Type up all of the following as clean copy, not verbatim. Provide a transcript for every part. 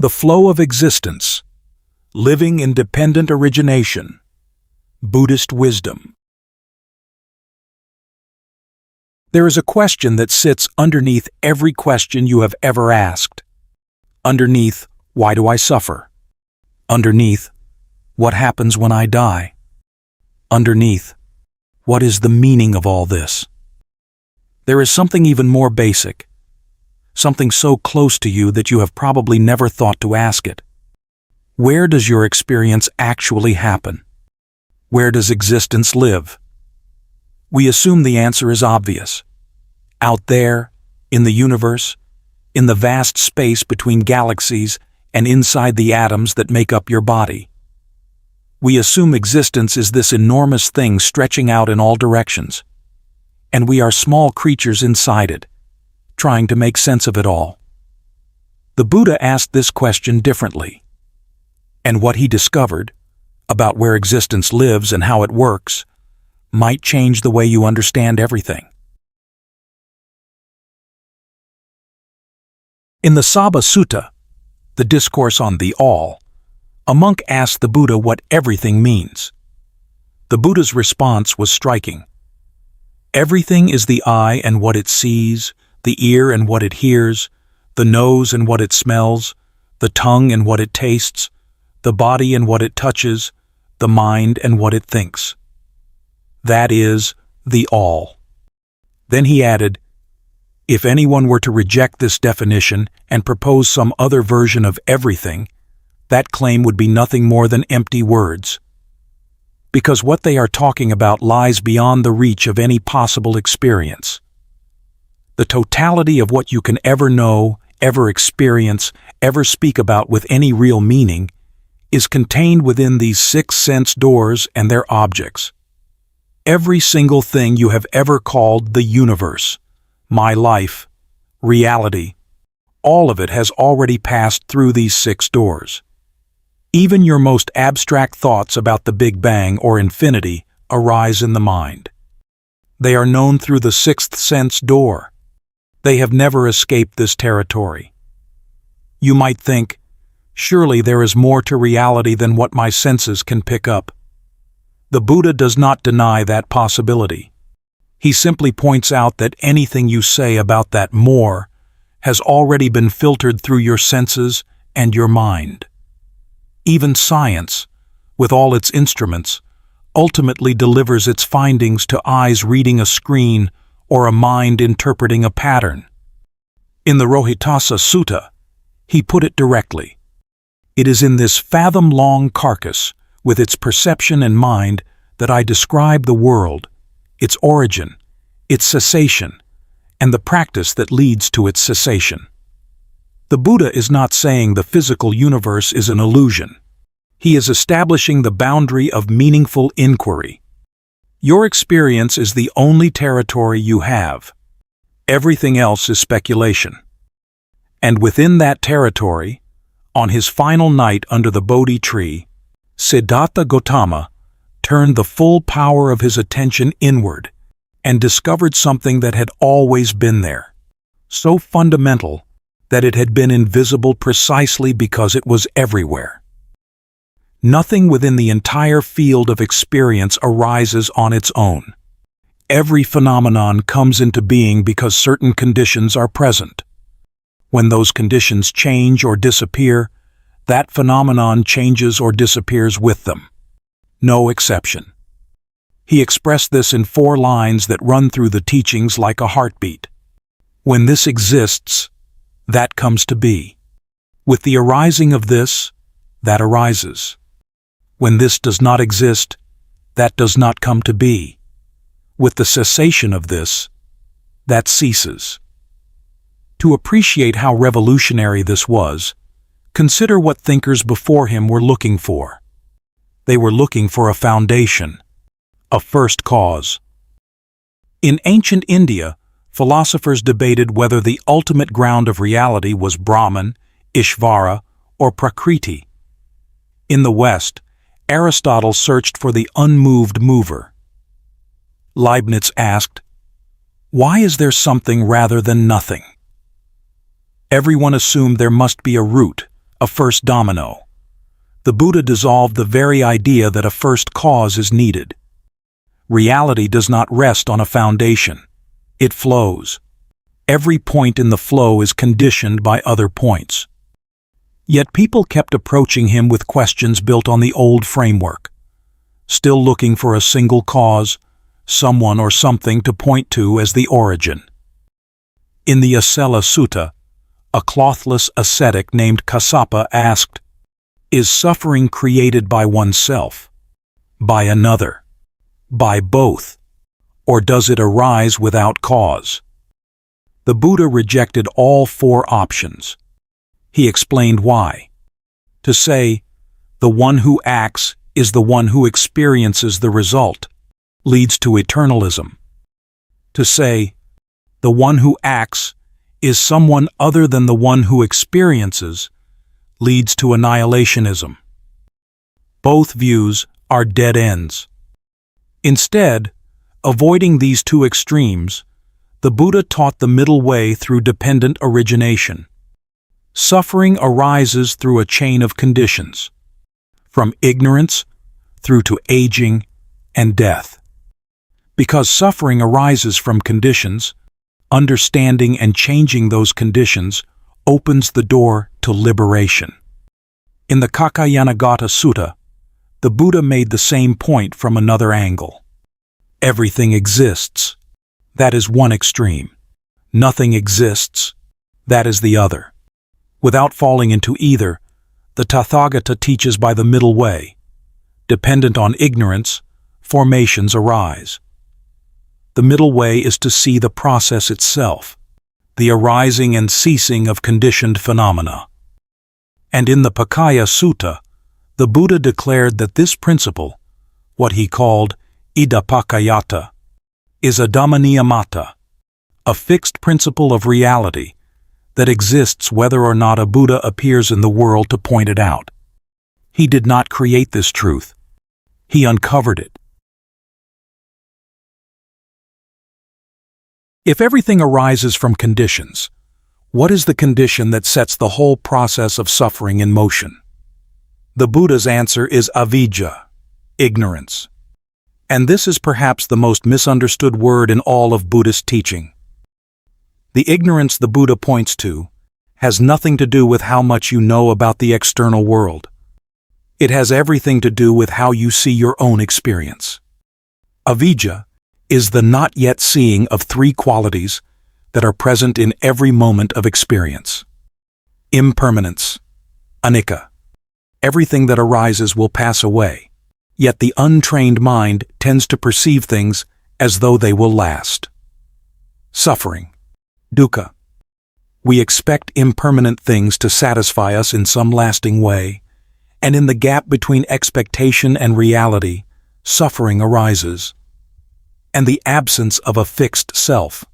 The flow of existence, living independent origination, Buddhist wisdom. There is a question that sits underneath every question you have ever asked. Underneath, why do I suffer? Underneath, what happens when I die? Underneath, what is the meaning of all this? There is something even more basic, something so close to you that you have probably never thought to ask it. Where does your experience actually happen? Where does existence live? We assume the answer is obvious. Out there, in the universe, in the vast space between galaxies and inside the atoms that make up your body. We assume existence is this enormous thing stretching out in all directions, and we are small creatures inside it, trying to make sense of it all. The Buddha asked this question differently, and what he discovered about where existence lives and how it works might change the way you understand everything. In the Sabha Sutta, the discourse on the all, a monk asked the Buddha what everything means. The Buddha's response was striking. Everything is the eye and what it sees, the ear and what it hears, the nose and what it smells, the tongue and what it tastes, the body and what it touches, the mind and what it thinks. That is the all. Then he added, if anyone were to reject this definition and propose some other version of everything, that claim would be nothing more than empty words. Because what they are talking about lies beyond the reach of any possible experience. The totality of what you can ever know, ever experience, ever speak about with any real meaning is contained within these 6 sense doors and their objects. Every single thing you have ever called the universe, my life, reality, all of it has already passed through these 6 doors. Even your most abstract thoughts about the Big Bang or infinity arise in the mind. They are known through the 6th sense door. They have never escaped this territory. You might think, surely there is more to reality than what my senses can pick up. The Buddha does not deny that possibility. He simply points out that anything you say about that more has already been filtered through your senses and your mind. Even science, with all its instruments, ultimately delivers its findings to eyes reading a screen or a mind interpreting a pattern. In the Rohitassa Sutta, he put it directly. It is in this fathom-long carcass, with its perception and mind, that I describe the world, its origin, its cessation, and the practice that leads to its cessation. The Buddha is not saying the physical universe is an illusion. He is establishing the boundary of meaningful inquiry. Your experience is the only territory you have. Everything else is speculation. And within that territory, on his final night under the Bodhi tree, Siddhartha Gautama turned the full power of his attention inward and discovered something that had always been there, so fundamental that it had been invisible precisely because it was everywhere. Nothing within the entire field of experience arises on its own. Every phenomenon comes into being because certain conditions are present. When those conditions change or disappear, that phenomenon changes or disappears with them. No exception. He expressed this in 4 lines that run through the teachings like a heartbeat. When this exists, that comes to be. With the arising of this, that arises. When this does not exist, that does not come to be. With the cessation of this, that ceases. To appreciate how revolutionary this was, consider what thinkers before him were looking for. They were looking for a foundation, a first cause. In ancient India, philosophers debated whether the ultimate ground of reality was Brahman, Ishvara, or Prakriti. In the West, Aristotle searched for the unmoved mover. Leibniz asked, why is there something rather than nothing? Everyone assumed there must be a root, a first domino. The Buddha dissolved the very idea that a first cause is needed. Reality does not rest on a foundation. It flows. Every point in the flow is conditioned by other points. Yet people kept approaching him with questions built on the old framework, still looking for a single cause, someone or something to point to as the origin. In the Asela Sutta, a clothless ascetic named Kassapa asked, "Is suffering created by oneself, by another, by both, or does it arise without cause?" The Buddha rejected all four options. He explained why. To say, "The one who acts is the one who experiences the result," leads to eternalism. To say, "The one who acts is someone other than the one who experiences," leads to annihilationism. Both views are dead ends. Instead, avoiding these two extremes, the Buddha taught the middle way through dependent origination. Suffering arises through a chain of conditions, from ignorance through to aging and death. Because suffering arises from conditions, understanding and changing those conditions opens the door to liberation. In the Kaccayanagotta Sutta, the Buddha made the same point from another angle. Everything exists. That is one extreme. Nothing exists. That is the other. Without falling into either, the Tathagata teaches by the middle way. Dependent on ignorance, formations arise. The middle way is to see the process itself, the arising and ceasing of conditioned phenomena. And in the Paccaya Sutta, the Buddha declared that this principle, what he called Iddhapaccayata, is a Dhammaniyamata, a fixed principle of reality that exists whether or not a Buddha appears in the world to point it out. He did not create this truth. He uncovered it. If everything arises from conditions, what is the condition that sets the whole process of suffering in motion? The Buddha's answer is avidya, ignorance. And this is perhaps the most misunderstood word in all of Buddhist teaching. The ignorance the Buddha points to has nothing to do with how much you know about the external world. It has everything to do with how you see your own experience. Avidya is the not yet seeing of three qualities that are present in every moment of experience. Impermanence, anicca. Everything that arises will pass away, yet the untrained mind tends to perceive things as though they will last. Suffering, dukkha. We expect impermanent things to satisfy us in some lasting way, and in the gap between expectation and reality, suffering arises. And the absence of a fixed self,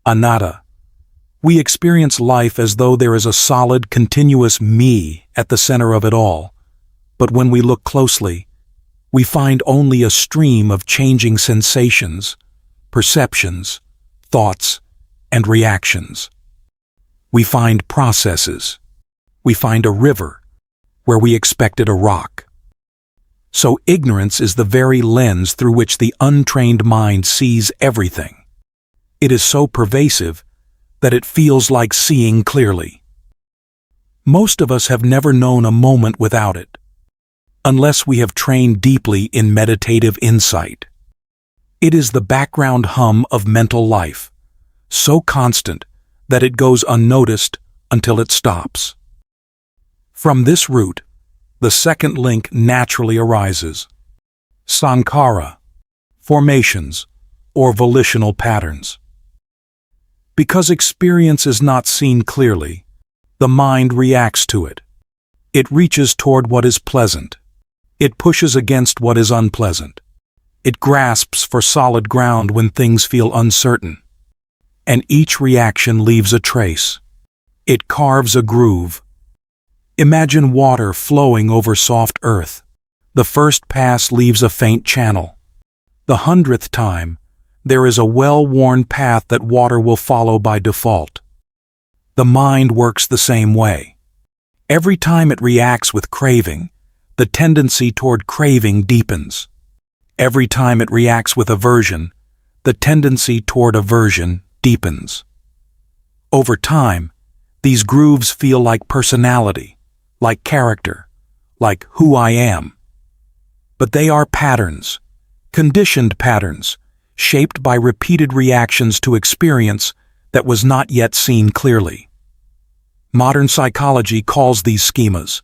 anatta. We experience life as though there is a solid, continuous me at the center of it all, but when we look closely, we find only a stream of changing sensations, perceptions, thoughts, and reactions. We find processes. We find a river where we expected a rock. So ignorance is the very lens through which the untrained mind sees everything. It is so pervasive that it feels like seeing clearly. Most of us have never known a moment without it, unless we have trained deeply in meditative insight. It is the background hum of mental life, so constant that it goes unnoticed until it stops. From this root, the second link naturally arises. Sankhara, formations, or volitional patterns. Because experience is not seen clearly, the mind reacts to it. It reaches toward what is pleasant. It pushes against what is unpleasant. It grasps for solid ground when things feel uncertain. And each reaction leaves a trace. It carves a groove. Imagine water flowing over soft earth. The first pass leaves a faint channel. The 100th time, there is a well-worn path that water will follow by default. The mind works the same way. Every time it reacts with craving, the tendency toward craving deepens. Every time it reacts with aversion, the tendency toward aversion deepens. Over time, these grooves feel like personality, like character, like who I am. But they are patterns, conditioned patterns, shaped by repeated reactions to experience that was not yet seen clearly. Modern psychology calls these schemas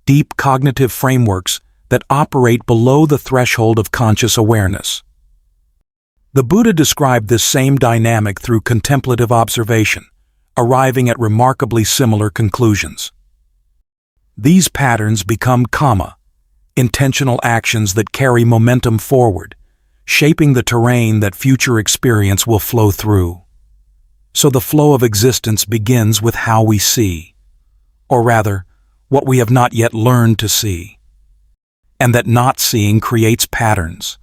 deep cognitive frameworks that operate below the threshold of conscious awareness. The Buddha described this same dynamic through contemplative observation, arriving at remarkably similar conclusions. These patterns become kamma, intentional actions that carry momentum forward, shaping the terrain that future experience will flow through. So the flow of existence begins with how we see, or rather, what we have not yet learned to see. And that not seeing creates patterns,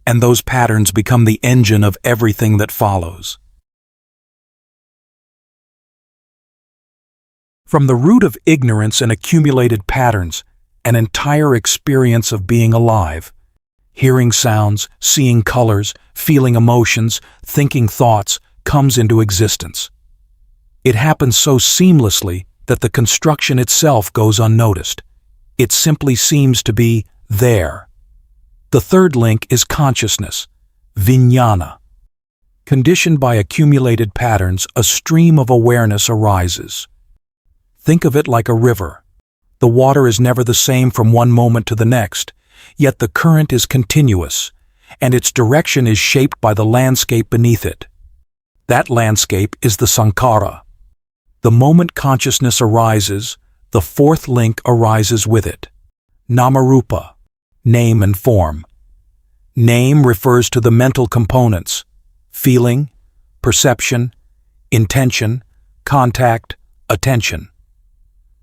and those patterns become the engine of everything that follows. From the root of ignorance and accumulated patterns, an entire experience of being alive, hearing sounds, seeing colors, feeling emotions, thinking thoughts, comes into existence. It happens so seamlessly that the construction itself goes unnoticed. It simply seems to be there. The third link is consciousness, vijnana. Conditioned by accumulated patterns, a stream of awareness arises. Think of it like a river. The water is never the same from one moment to the next, yet the current is continuous, and its direction is shaped by the landscape beneath it. That landscape is the sankhara. The moment consciousness arises, the fourth link arises with it. Namarupa, name and form. Name refers to the mental components: feeling, perception, intention, contact, attention.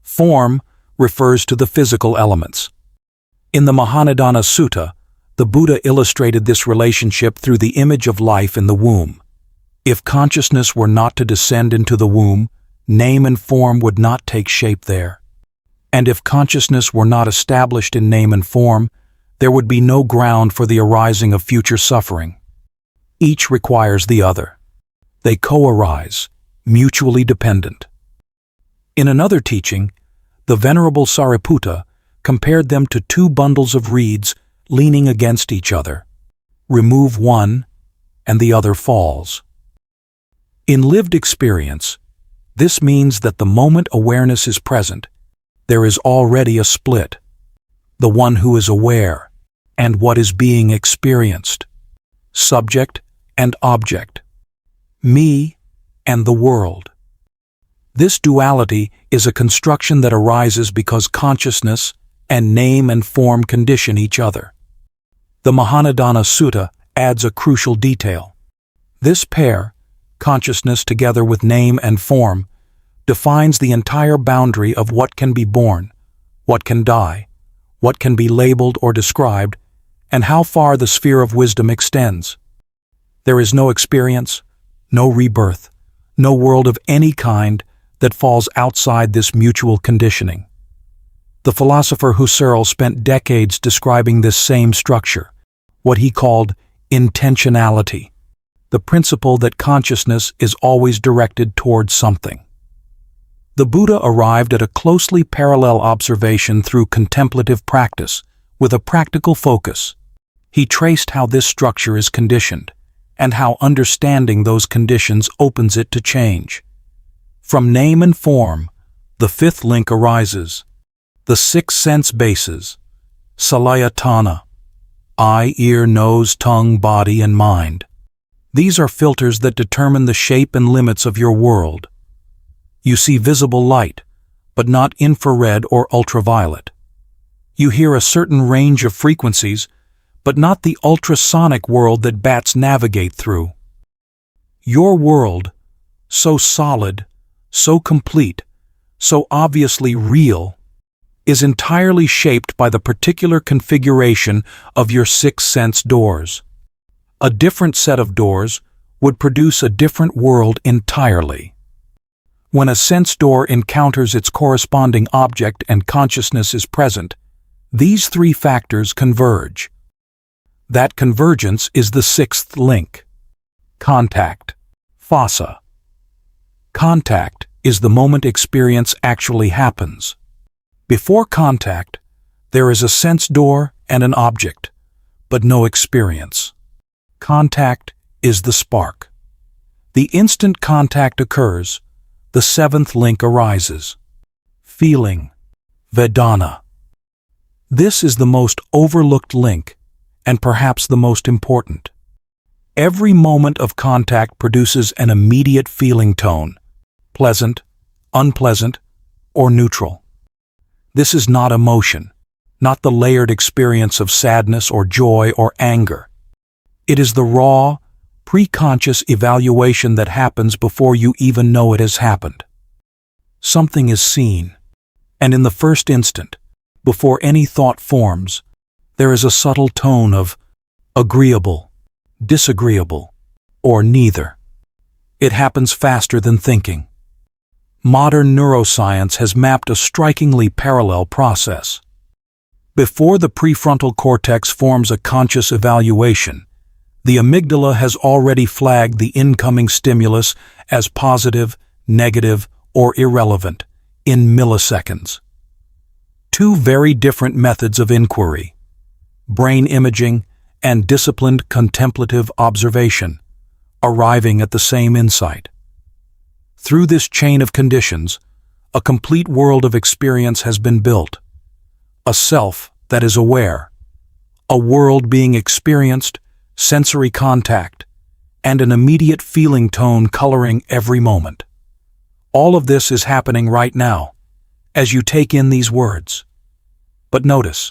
Form refers to the physical elements. In the Mahanidana Sutta, the Buddha illustrated this relationship through the image of life in the womb. If consciousness were not to descend into the womb, name and form would not take shape there. And if consciousness were not established in name and form, there would be no ground for the arising of future suffering. Each requires the other. They co-arise, mutually dependent. In another teaching, the Venerable Sariputta compared them to two bundles of reeds leaning against each other. Remove one, and the other falls. In lived experience, this means that the moment awareness is present, there is already a split. The one who is aware, and what is being experienced. Subject and object. Me and the world. This duality is a construction that arises because consciousness and name and form condition each other. The Mahanidana Sutta adds a crucial detail. This pair, consciousness together with name and form, defines the entire boundary of what can be born, what can die, what can be labeled or described, and how far the sphere of wisdom extends. There is no experience, no rebirth, no world of any kind that falls outside this mutual conditioning. The philosopher Husserl spent decades describing this same structure, what he called intentionality, the principle that consciousness is always directed towards something. The Buddha arrived at a closely parallel observation through contemplative practice, with a practical focus. He traced how this structure is conditioned, and how understanding those conditions opens it to change. From name and form, the fifth link arises. The six sense bases, salayatana, eye, ear, nose, tongue, body, and mind. These are filters that determine the shape and limits of your world. You see visible light, but not infrared or ultraviolet. You hear a certain range of frequencies, but not the ultrasonic world that bats navigate through. Your world, so solid, so complete, so obviously real, is entirely shaped by the particular configuration of your six sense doors. A different set of doors would produce a different world entirely. When a sense door encounters its corresponding object and consciousness is present, these three factors converge. That convergence is the sixth link. Contact. Phassa. Contact is the moment experience actually happens. Before contact, there is a sense door and an object, but no experience. Contact is the spark. The instant contact occurs, the seventh link arises. Feeling. Vedana. This is the most overlooked link, and perhaps the most important. Every moment of contact produces an immediate feeling tone, pleasant, unpleasant, or neutral. This is not emotion, not the layered experience of sadness or joy or anger. It is the raw, pre-conscious evaluation that happens before you even know it has happened. Something is seen, and in the first instant, before any thought forms, there is a subtle tone of agreeable, disagreeable, or neither. It happens faster than thinking. Modern neuroscience has mapped a strikingly parallel process. Before the prefrontal cortex forms a conscious evaluation, the amygdala has already flagged the incoming stimulus as positive, negative, or irrelevant in milliseconds. Two very different methods of inquiry, brain imaging and disciplined contemplative observation, arriving at the same insight. Through this chain of conditions, a complete world of experience has been built. A self that is aware, a world being experienced, sensory contact, and an immediate feeling tone coloring every moment. All of this is happening right now, as you take in these words. But notice,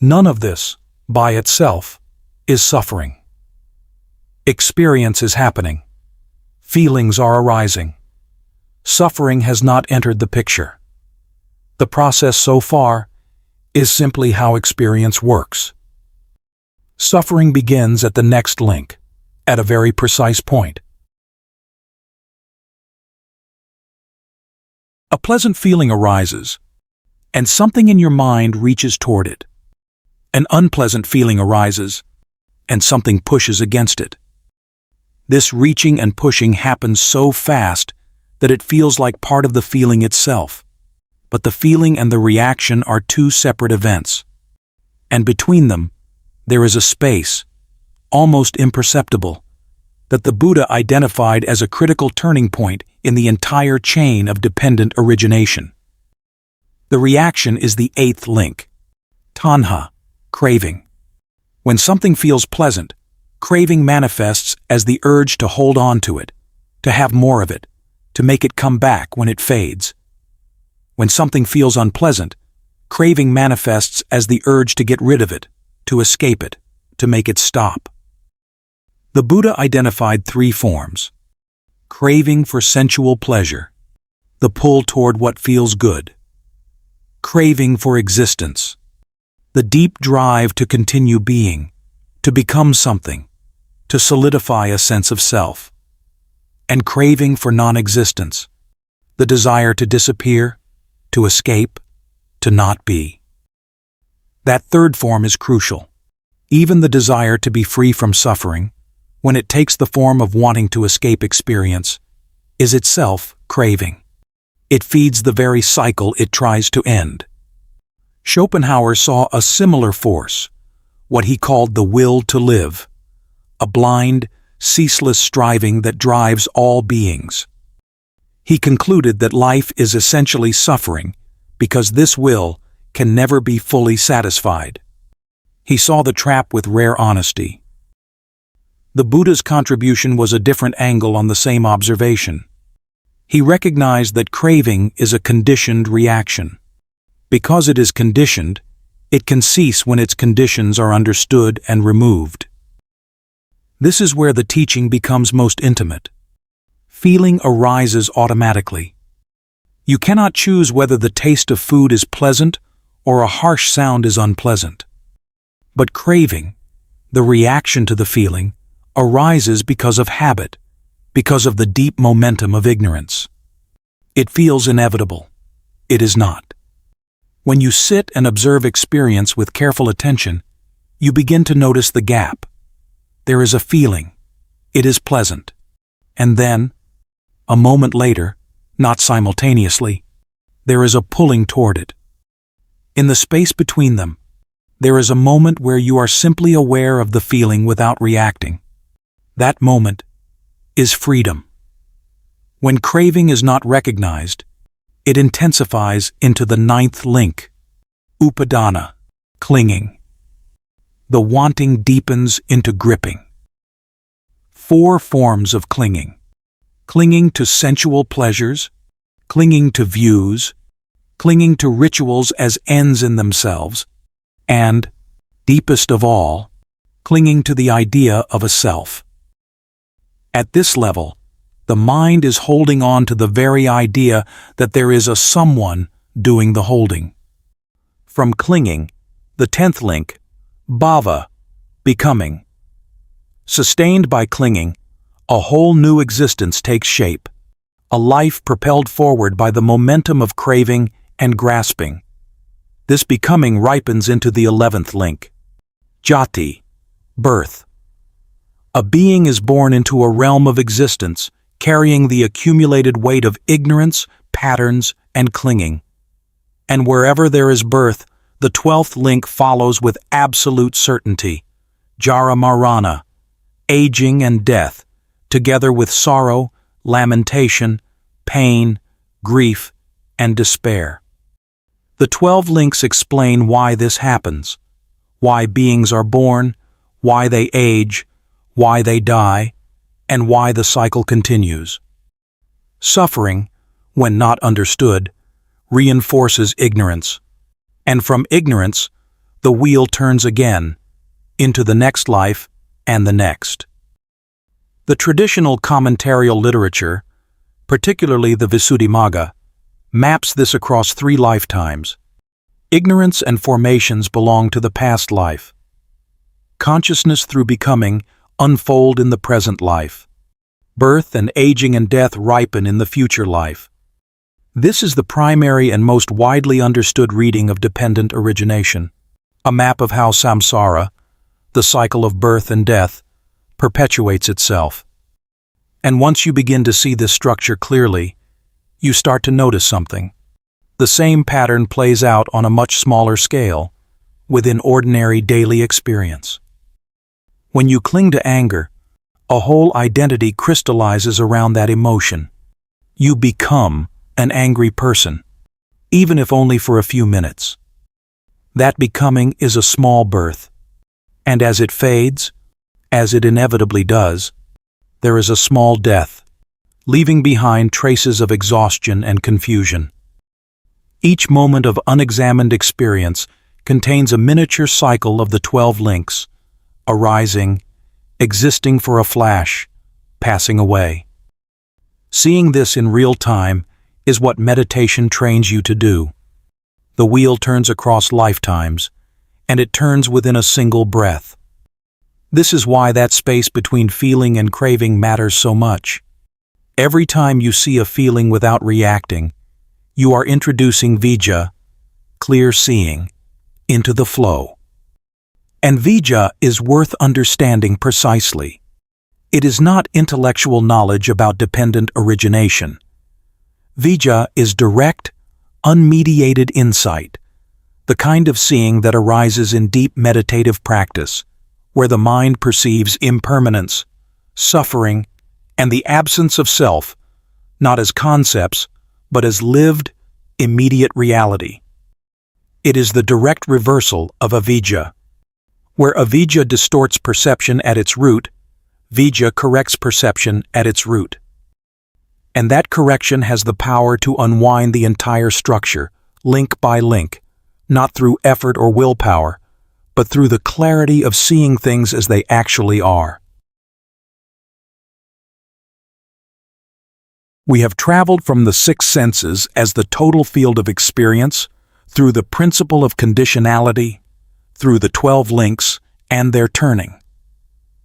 none of this, by itself, is suffering. Experience is happening. Feelings are arising. Suffering has not entered the picture. The process so far is simply how experience works. Suffering begins at the next link, at a very precise point. A pleasant feeling arises, and something in your mind reaches toward it. An unpleasant feeling arises, and something pushes against it. This reaching and pushing happens so fast that it feels like part of the feeling itself. But the feeling and the reaction are two separate events. And between them, there is a space, almost imperceptible, that the Buddha identified as a critical turning point in the entire chain of dependent origination. The reaction is the eighth link. Tanha, craving. When something feels pleasant, craving manifests as the urge to hold on to it, to have more of it, to make it come back when it fades. When something feels unpleasant, craving manifests as the urge to get rid of it, to escape it, to make it stop. The Buddha identified three forms. Craving for sensual pleasure, the pull toward what feels good. Craving for existence, the deep drive to continue being, to become something, to solidify a sense of self. And craving for non-existence, the desire to disappear, to escape, to not be. That third form is crucial. Even the desire to be free from suffering, when it takes the form of wanting to escape experience, is itself craving. It feeds the very cycle it tries to end. Schopenhauer saw a similar force, what he called the will to live, a blind, ceaseless striving that drives all beings. He concluded that life is essentially suffering because this will can never be fully satisfied. He saw the trap with rare honesty. The Buddha's contribution was a different angle on the same observation. He recognized that craving is a conditioned reaction. Because it is conditioned, it can cease when its conditions are understood and removed. This is where the teaching becomes most intimate. Feeling arises automatically. You cannot choose whether the taste of food is pleasant or a harsh sound is unpleasant. But craving, the reaction to the feeling, arises because of habit, because of the deep momentum of ignorance. It feels inevitable. It is not. When you sit and observe experience with careful attention, you begin to notice the gap. There is a feeling. It is pleasant. And then, a moment later, not simultaneously, there is a pulling toward it. In the space between them, there is a moment where you are simply aware of the feeling without reacting. That moment is freedom. When craving is not recognized, it intensifies into the ninth link, upadana, clinging. The wanting deepens into gripping. 4 forms of clinging. Clinging to sensual pleasures, clinging to views, clinging to rituals as ends in themselves, and, deepest of all, clinging to the idea of a self. At this level, the mind is holding on to the very idea that there is a someone doing the holding. From clinging, the 10th link, bhava, becoming. Sustained by clinging, a whole new existence takes shape, a life propelled forward by the momentum of craving and grasping. This becoming ripens into the 11th link, jati, birth. A being is born into a realm of existence, carrying the accumulated weight of ignorance, patterns, and clinging. And wherever there is birth, the 12th link follows with absolute certainty, jara marana, aging and death, together with sorrow, lamentation, pain, grief, and despair. The 12 links explain why this happens, why beings are born, why they age, why they die, and why the cycle continues. Suffering, when not understood, reinforces ignorance, and from ignorance, the wheel turns again, into the next life and the next. The traditional commentarial literature, particularly the Visuddhimagga, maps this across 3 lifetimes. Ignorance and formations belong to the past life. Consciousness through becoming unfold in the present life. Birth and aging and death ripen in the future life. This is the primary and most widely understood reading of dependent origination, a map of how samsara, the cycle of birth and death, perpetuates itself. And once you begin to see this structure clearly, you start to notice something. The same pattern plays out on a much smaller scale, within ordinary daily experience. When you cling to anger, a whole identity crystallizes around that emotion. You become an angry person, even if only for a few minutes. That becoming is a small birth, and as it fades, as it inevitably does, there is a small death, leaving behind traces of exhaustion and confusion. Each moment of unexamined experience contains a miniature cycle of the 12 links, arising, existing for a flash, passing away. Seeing this in real time is what meditation trains you to do. The wheel turns across lifetimes, and it turns within a single breath. This is why that space between feeling and craving matters so much. Every time you see a feeling without reacting, you are introducing vijja, clear seeing, into the flow. And vijja is worth understanding precisely. It is not intellectual knowledge about dependent origination. Vijja is direct, unmediated insight, the kind of seeing that arises in deep meditative practice, where the mind perceives impermanence, suffering, and the absence of self, not as concepts, but as lived, immediate reality. It is the direct reversal of avijja. Where avijja distorts perception at its root, vijja corrects perception at its root. And that correction has the power to unwind the entire structure, link by link, not through effort or willpower, but through the clarity of seeing things as they actually are. We have traveled from the 6 senses as the total field of experience, through the principle of conditionality, through the 12 links, and their turning.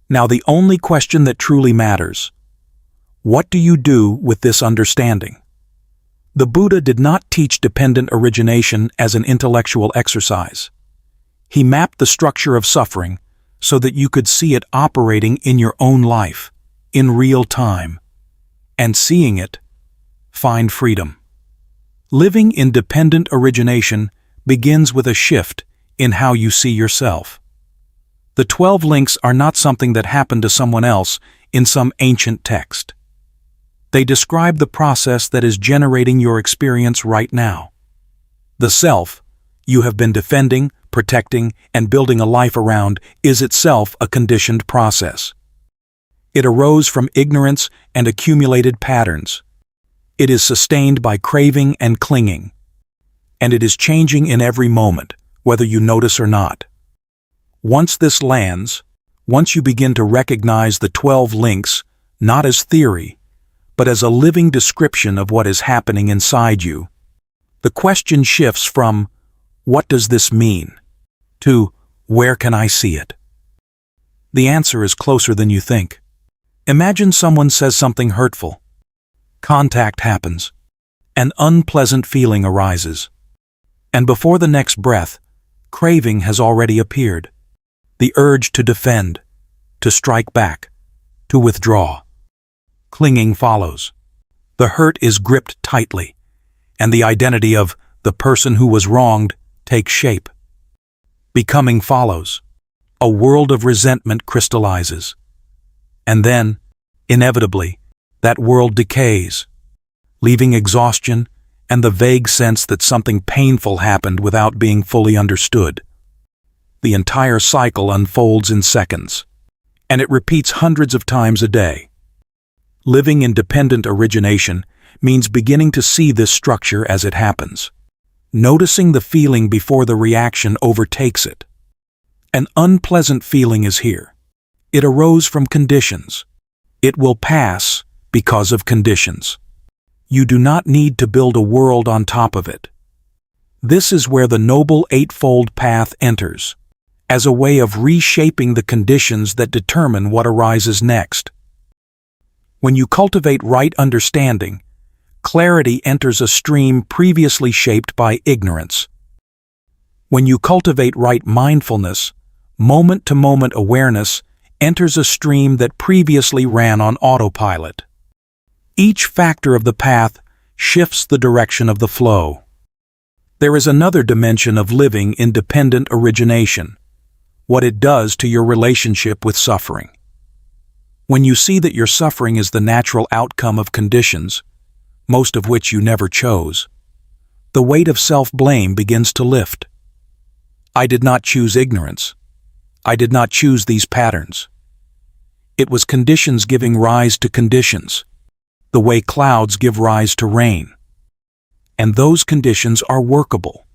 Now the only question that truly matters: what do you do with this understanding? The Buddha did not teach dependent origination as an intellectual exercise. He mapped the structure of suffering so that you could see it operating in your own life, in real time. And seeing it, find freedom. Living in dependent origination begins with a shift in how you see yourself. The 12 links are not something that happened to someone else in some ancient text. They describe the process that is generating your experience right now. The self you have been defending, protecting, and building a life around is itself a conditioned process. It arose from ignorance and accumulated patterns. It is sustained by craving and clinging. And it is changing in every moment, whether you notice or not. Once this lands, once you begin to recognize the 12 links, not as theory, but as a living description of what is happening inside you, the question shifts from, "What does this mean?" to, "Where can I see it?" The answer is closer than you think. Imagine someone says something hurtful. Contact happens. An unpleasant feeling arises. And before the next breath, craving has already appeared. The urge to defend, to strike back, to withdraw. Clinging follows. The hurt is gripped tightly, and the identity of the person who was wronged takes shape. Becoming follows. A world of resentment crystallizes. And then, inevitably, that world decays, leaving exhaustion and the vague sense that something painful happened without being fully understood. The entire cycle unfolds in seconds, and it repeats hundreds of times a day. Living in dependent origination means beginning to see this structure as it happens, noticing the feeling before the reaction overtakes it. An unpleasant feeling is here. It arose from conditions. It will pass because of conditions. You do not need to build a world on top of it. This is where the Noble Eightfold Path enters, as a way of reshaping the conditions that determine what arises next. When you cultivate right understanding, clarity enters a stream previously shaped by ignorance. When you cultivate right mindfulness, moment-to-moment awareness enters a stream that previously ran on autopilot. Each factor of the path shifts the direction of the flow. There is another dimension of living in dependent origination, what it does to your relationship with suffering. When you see that your suffering is the natural outcome of conditions, most of which you never chose, the weight of self-blame begins to lift. I did not choose ignorance. I did not choose these patterns. It was conditions giving rise to conditions, the way clouds give rise to rain. And those conditions are workable.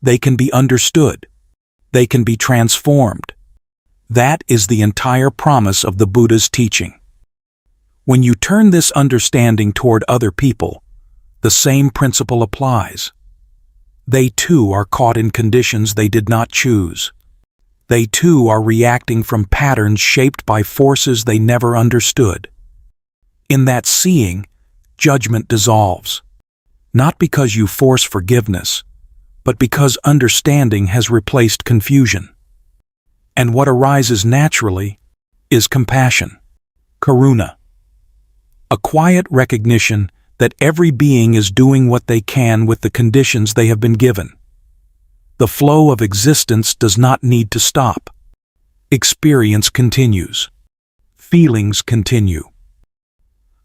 They can be understood. They can be transformed. That is the entire promise of the Buddha's teaching. When you turn this understanding toward other people, the same principle applies. They too are caught in conditions they did not choose. They too are reacting from patterns shaped by forces they never understood. In that seeing, judgment dissolves, not because you force forgiveness, but because understanding has replaced confusion. And what arises naturally is compassion, karuna, a quiet recognition that every being is doing what they can with the conditions they have been given. The flow of existence does not need to stop. Experience continues. Feelings continue.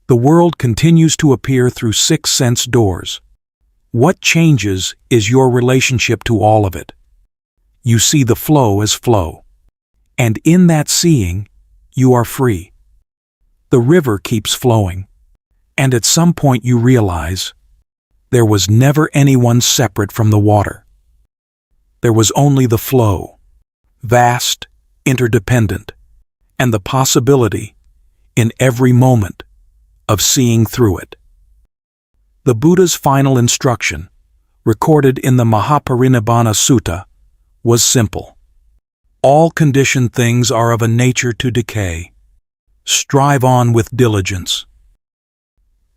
The world continues to appear through 6 sense doors. What changes is your relationship to all of it. You see the flow as flow. And in that seeing, you are free. The river keeps flowing. And at some point you realize, there was never anyone separate from the water. There was only the flow, vast, interdependent, and the possibility, in every moment, of seeing through it. The Buddha's final instruction, recorded in the Mahaparinibbana Sutta, was simple. All conditioned things are of a nature to decay. Strive on with diligence.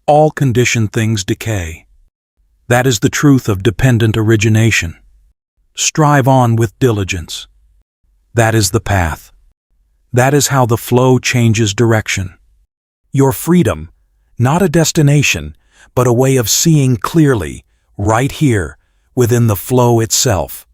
All conditioned things decay. That is the truth of dependent origination. Strive on with diligence. That is the path. That is how the flow changes direction. Your freedom, not a destination, but a way of seeing clearly, right here, within the flow itself.